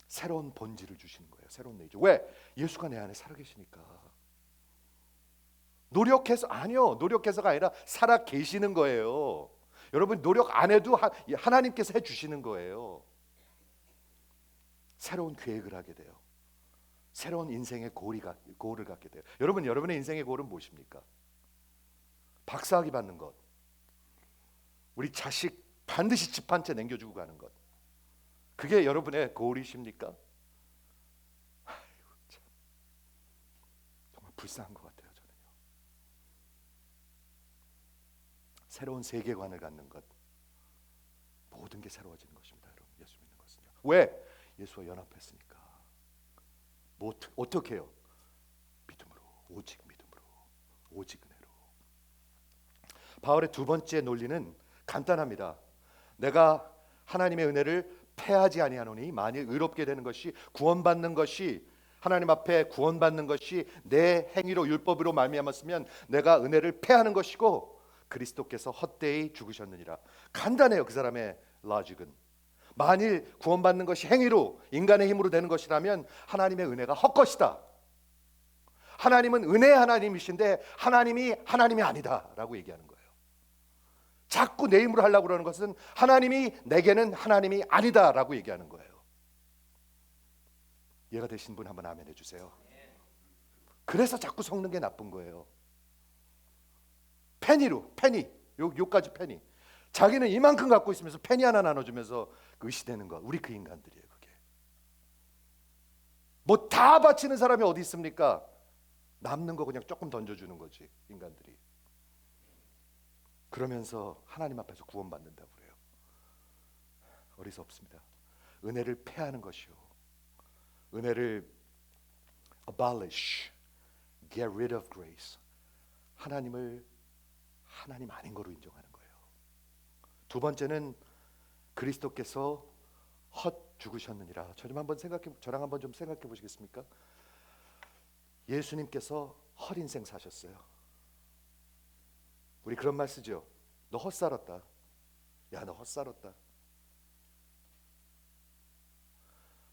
새로운 본질을 주시는 거예요. 새로운 내죠. 왜? 예수가 내 안에 살아계시니까. 노력해서 아니요. 노력해서가 아니라 살아 계시는 거예요. 여러분 노력 안 해도 하나님께서 해 주시는 거예요. 새로운 계획을 하게 돼요. 새로운 인생의 고를 갖게 돼요. 여러분의 인생의 고는 무엇입니까? 박사학위 받는 것. 우리 자식 반드시 집 한 채 남겨주고 가는 것. 그게 여러분의 고울이십니까? 아이고, 참. 정말 불쌍한 것 같아요. 저는요. 새로운 세계관을 갖는 것. 모든 게 새로워지는 것입니다. 여러분 예수 믿는 것은요. 왜? 예수와 연합했으니까. 뭐 어떻게 해요? 믿음으로. 오직 믿음으로. 오직 은혜로. 바울의 두 번째 논리는 간단합니다. 내가 하나님의 은혜를 패하지 아니하노니 만일 의롭게 되는 것이 구원받는 것이 하나님 앞에 구원받는 것이 내 행위로 율법으로 말미암았으면 내가 은혜를 패하는 것이고 그리스도께서 헛되이 죽으셨느니라. 간단해요. 그 사람의 로직은. 만일 구원받는 것이 행위로 인간의 힘으로 되는 것이라면 하나님의 은혜가 헛것이다. 하나님은 은혜의 하나님이신데 하나님이 하나님이 아니다라고 얘기하는 거예요. 자꾸 내 힘으로 하려고 그러는 것은 하나님이 내게는 하나님이 아니다라고 얘기하는 거예요. 이해가 되신 분 한번 아멘 해주세요. 그래서 자꾸 섞는 게 나쁜 거예요. 페니 요까지 페니. 자기는 이만큼 갖고 있으면서 페니 하나 나눠주면서 의시되는 거. 우리 그 인간들이에요. 그게 뭐 다 바치는 사람이 어디 있습니까? 남는 거 그냥 조금 던져주는 거지 인간들이. 그러면서 하나님 앞에서 구원받는다고 그래요. 어리석습니다. 은혜를 폐하는 것이요. 은혜를 abolish, get rid of grace. 하나님을 하나님 아닌 거로 인정하는 거예요. 두 번째는 그리스도께서 헛 죽으셨느니라. 저랑 한번 좀 생각해 보시겠습니까? 예수님께서 헛 인생 사셨어요. 우리 그런 말 쓰죠. 너 헛살았다. 야, 너 헛살았다.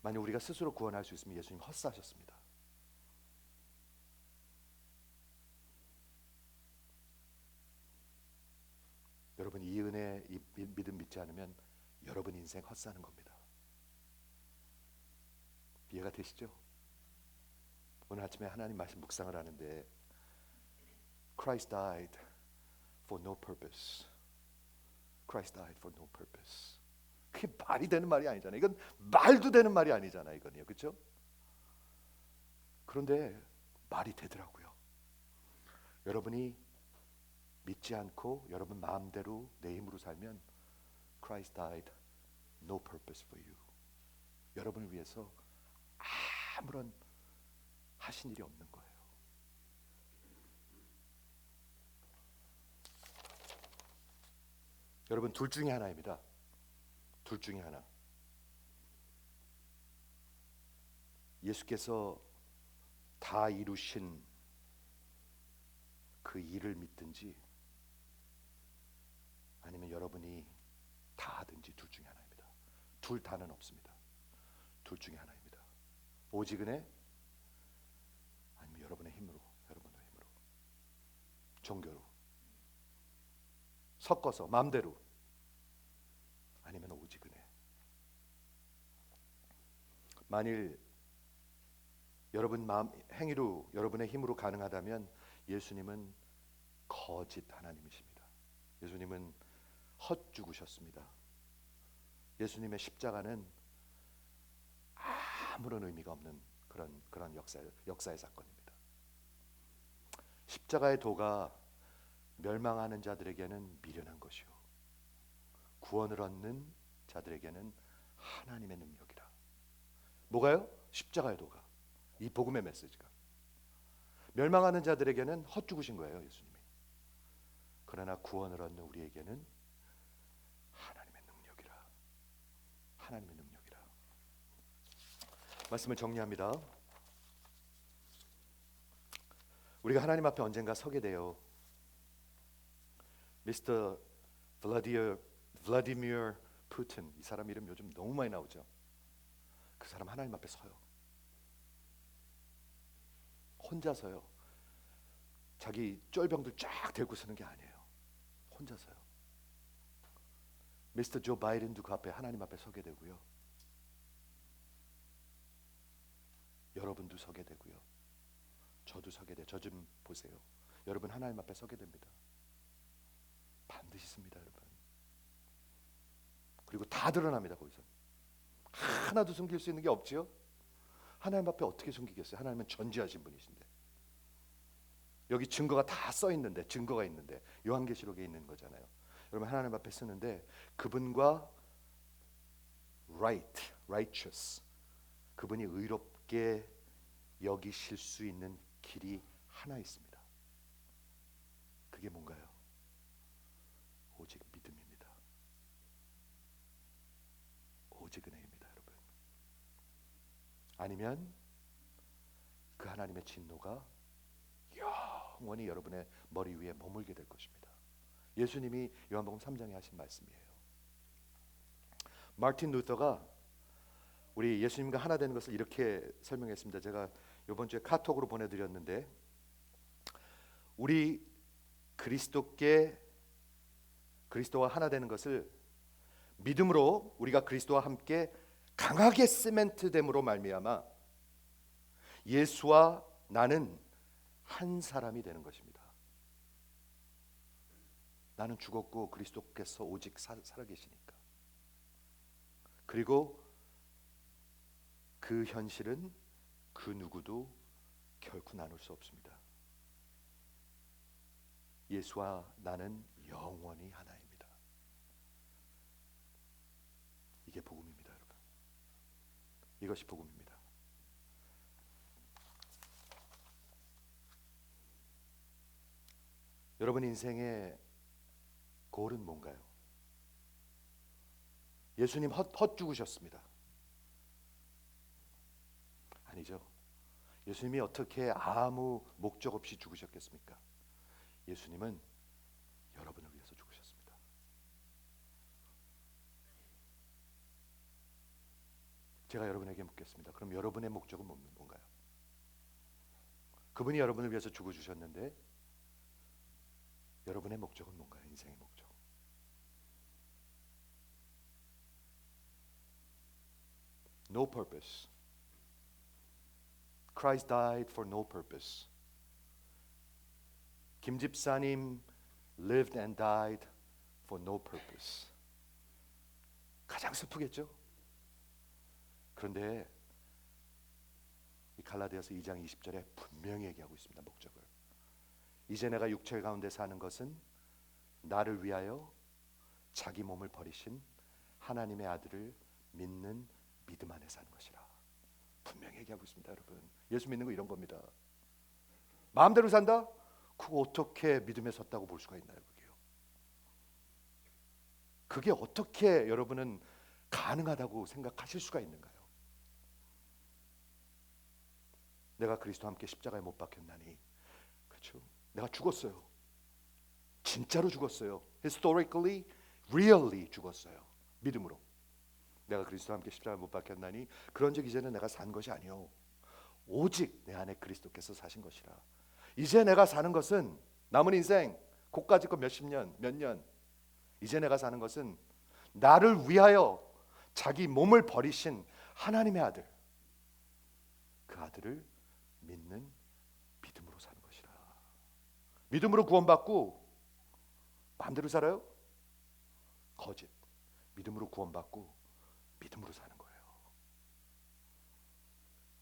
만약 우리가 스스로 구원할 수 있으면 예수님 헛사셨습니다. 여러분 이 은혜, 이 믿음 믿지 않으면 여러분 인생 헛사는 겁니다. 이해가 되시죠? 오늘 아침에 하나님 말씀 묵상을 하는데 Christ died for no purpose. Christ died for no purpose. 그게 말이 되는 말이 아니잖아요. 이건 말도 되는 말이 아니잖아요. 이건요, 그렇죠? 그런데 말이 되더라고요. 여러분이 믿지 않고 여러분 마음대로 내 힘으로 살면 Christ died no purpose for you. 여러분을 위해서 아무런 하신 일이 없는 거예요. 여러분 둘 중에 하나입니다. 둘 중에 하나. 예수께서 다 이루신 그 일을 믿든지 아니면 여러분이 다 하든지 둘 중에 하나입니다. 둘 다는 없습니다. 둘 중에 하나입니다. 오직 은혜 아니면 여러분의 힘으로 종교로 섞어서 마음대로 아니면 오직 은혜. 만일 여러분 마음 행위로 여러분의 힘으로 가능하다면 예수님은 거짓 하나님이십니다. 예수님은 헛 죽으셨습니다. 예수님의 십자가는 아무런 의미가 없는 그런 역사의 사건입니다. 십자가의 도가 멸망하는 자들에게는 미련한 것이요 구원을 얻는 자들에게는 하나님의 능력이라. 뭐가요? 십자가의 도가. 이 복음의 메시지가. 멸망하는 자들에게는 헛죽으신 거예요, 예수님이. 그러나 구원을 얻는 우리에게는 하나님의 능력이라. 하나님의 능력이라. 말씀을 정리합니다. 우리가 하나님 앞에 언젠가 서게 돼요. 미스터 블라디미르 푸틴, 이 사람 이름 요즘 너무 많이 나오죠. 그 사람 하나님 앞에 서요. 혼자서요. 자기 쫄병들 쫙 데리고 서는 게 아니에요. 혼자서요. 미스터 조 바이든도 그 앞에 하나님 앞에 서게 되고요. 여러분도 서게 되고요. 저도 서게 돼요. 저 좀 보세요. 여러분 하나님 앞에 서게 됩니다. 반드시 씁니다, 여러분. 그리고 다 드러납니다. 거기서 하나도 숨길 수 있는 게 없지요. 하나님 앞에 어떻게 숨기겠어요? 하나님은 전지하신 분이신데. 여기 증거가 다 써 있는데, 증거가 있는데 요한계시록에 있는 거잖아요. 여러분 하나님 앞에 쓰는데 그분과 righteous, 그분이 의롭게 여기실 수 있는 길이 하나 있습니다. 그게 뭔가요? 오직 믿음입니다. 오직 은혜입니다, 여러분. 아니면 그 하나님의 진노가 영원히 여러분의 머리 위에 머물게 될 것입니다. 예수님이 요한복음 3장에 하신 말씀이에요. 마틴 루터가 우리 예수님과 하나 되는 것을 이렇게 설명했습니다. 제가 이번 주에 카톡으로 보내드렸는데, 우리 그리스도와 하나 되는 것을 믿음으로 우리가 그리스도와 함께 강하게 시멘트됨으로 말미암아 예수와 나는 한 사람이 되는 것입니다. 나는 죽었고 그리스도께서 오직 살아계시니까. 그리고 그 현실은 그 누구도 결코 나눌 수 없습니다. 예수와 나는 영원히 하나입니다. 이게 복음입니다, 여러분. 이것이 복음입니다. 여러분 인생의 골은 뭔가요? 예수님 헛 죽으셨습니다. 아니죠. 예수님이 어떻게 아무 목적 없이 죽으셨겠습니까? 예수님은 여러분을 위해서 죽으셨습니다. 제가 여러분에게 묻겠습니다. 그럼 여러분의 목적은 뭔가요? 그분이 여러분을 위해서 죽어주셨는데 여러분의 목적은 뭔가요? 인생의 목적. No purpose. Christ died for no purpose. 김 집사님 lived and died for no purpose. 가장 슬프겠죠? 그런데 이 갈라디아서 2장 20절에 분명히 얘기하고 있습니다. 목적을. 이제 내가 육체 가운데 사는 것은 나를 위하여 자기 몸을 버리신 하나님의 아들을 믿는 믿음 안에 사는 것이라. 분명히 얘기하고 있습니다, 여러분. 예수 믿는 거 이런 겁니다. 마음대로 산다? 그거 어떻게 믿음에 섰다고 볼 수가 있나요? 그게 어떻게 여러분은 가능하다고 생각하실 수가 있는가요? 내가 그리스도와 함께 십자가에 못 박혔나니, 그렇죠? 내가 죽었어요. 진짜로 죽었어요. Historically, really 죽었어요. 믿음으로. 내가 그리스도와 함께 십자가에 못 박혔나니 그런즉 이제는 내가 산 것이 아니요 오직 내 안에 그리스도께서 사신 것이라. 이제 내가 사는 것은 남은 인생 고까짓 거 몇십 년, 몇 년, 이제 내가 사는 것은 나를 위하여 자기 몸을 버리신 하나님의 아들, 그 아들을 믿는 믿음으로 사는 것이라. 믿음으로 구원받고 마음대로 살아요? 거짓. 믿음으로 구원받고 믿음으로 사는 거예요.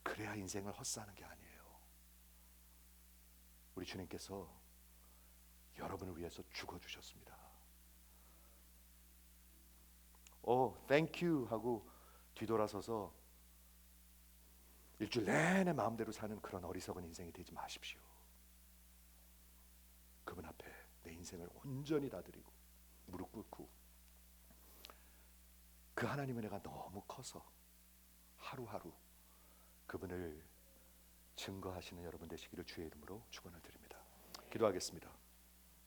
그래야 인생을 헛사는 게 아니에요. 우리 주님께서 여러분을 위해서 죽어주셨습니다. thank you 하고 뒤돌아서서 일주일 내내 마음대로 사는 그런 어리석은 인생이 되지 마십시오. 그분 앞에 내 인생을 온전히 다 드리고 무릎 꿇고 그 하나님의 은혜가 너무 커서 하루하루 그분을 증거하시는 여러분 되시기를 주의 이름으로 축원을 드립니다. 기도하겠습니다.